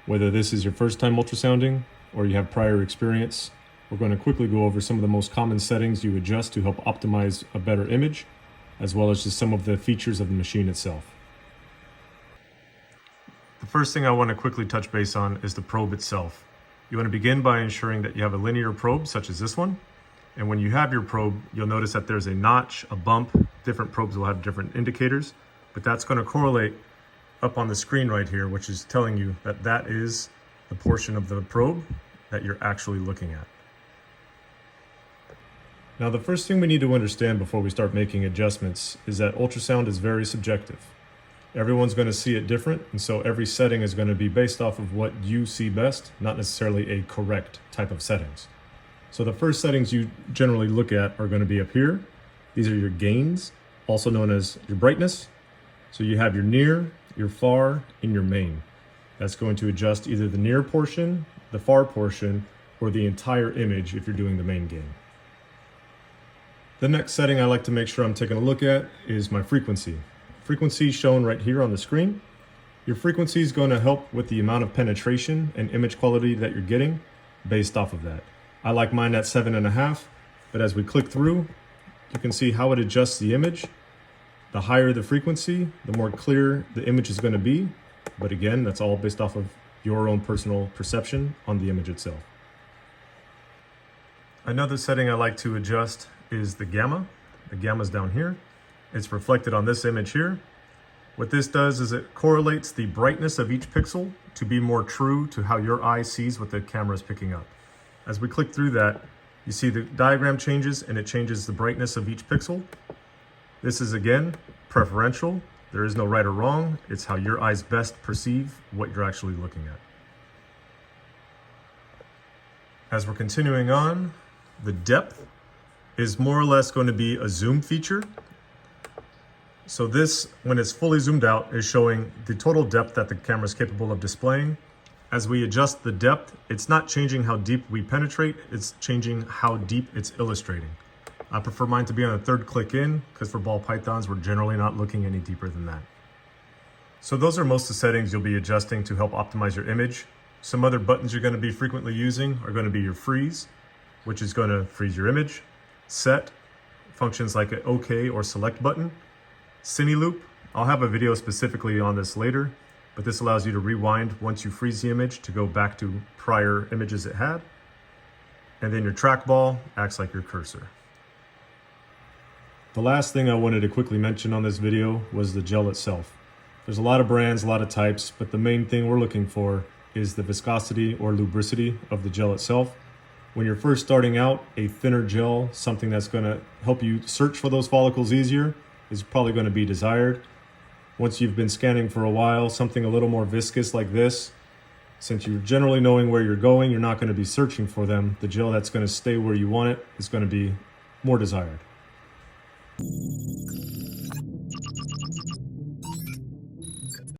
Whether this is your first time ultrasounding or you have prior experience, we're going to quickly go over some of the most common settings you adjust to help optimize a better image, as well as just some of the features of the machine itself. The first thing I want to quickly touch base on is the probe itself. You want to begin by ensuring that you have a linear probe such as this one. And when you have your probe, you'll notice that there's a notch, a bump. Different probes will have different indicators, but that's going to correlate up on the screen right here, which is telling you that that is the portion of the probe that you're actually looking at. Now, the first thing we need to understand before we start making adjustments is that ultrasound is very subjective. Everyone's going to see it different, and so every setting is going to be based off of what you see best, not necessarily a correct type of settings. So the first settings you generally look at are going to be up here. These are your gains, also known as your brightness. So you have your near, your far, and your main. That's going to adjust either the near portion, the far portion, or the entire image if you're doing the main gain. The next setting I like to make sure I'm taking a look at is my frequency. Frequency shown right here on the screen. Your frequency is going to help with the amount of penetration and image quality that you're getting based off of that. I like mine at 7.5, but as we click through, you can see how it adjusts the image. The higher the frequency, the more clear the image is going to be. But again, that's all based off of your own personal perception on the image itself. Another setting I like to adjust is the gamma. The gamma is down here. It's reflected on this image here. What this does is it correlates the brightness of each pixel to be more true to how your eye sees what the camera is picking up. As we click through that, you see the diagram changes and it changes the brightness of each pixel. This is, again, preferential. There is no right or wrong. It's how your eyes best perceive what you're actually looking at. As we're continuing on, the depth is more or less going to be a zoom feature. So this, when it's fully zoomed out, is showing the total depth that the camera is capable of displaying. As we adjust the depth, it's not changing how deep we penetrate, it's changing how deep it's illustrating. I prefer mine to be on a third click in, because for ball pythons, we're generally not looking any deeper than that. So those are most of the settings you'll be adjusting to help optimize your image. Some other buttons you're going to be frequently using are going to be your freeze, which is going to freeze your image. Set, functions like an OK or select button. Cine loop, I'll have a video specifically on this later, but this allows you to rewind once you freeze the image to go back to prior images it had. And then your trackball acts like your cursor. The last thing I wanted to quickly mention on this video was the gel itself. There's a lot of brands, a lot of types, but the main thing we're looking for is the viscosity or lubricity of the gel itself. When you're first starting out, a thinner gel, something that's going to help you search for those follicles easier, is probably going to be desired. Once you've been scanning for a while, something a little more viscous like this, since you're generally knowing where you're going, you're not going to be searching for them. The gel that's going to stay where you want it is going to be more desired.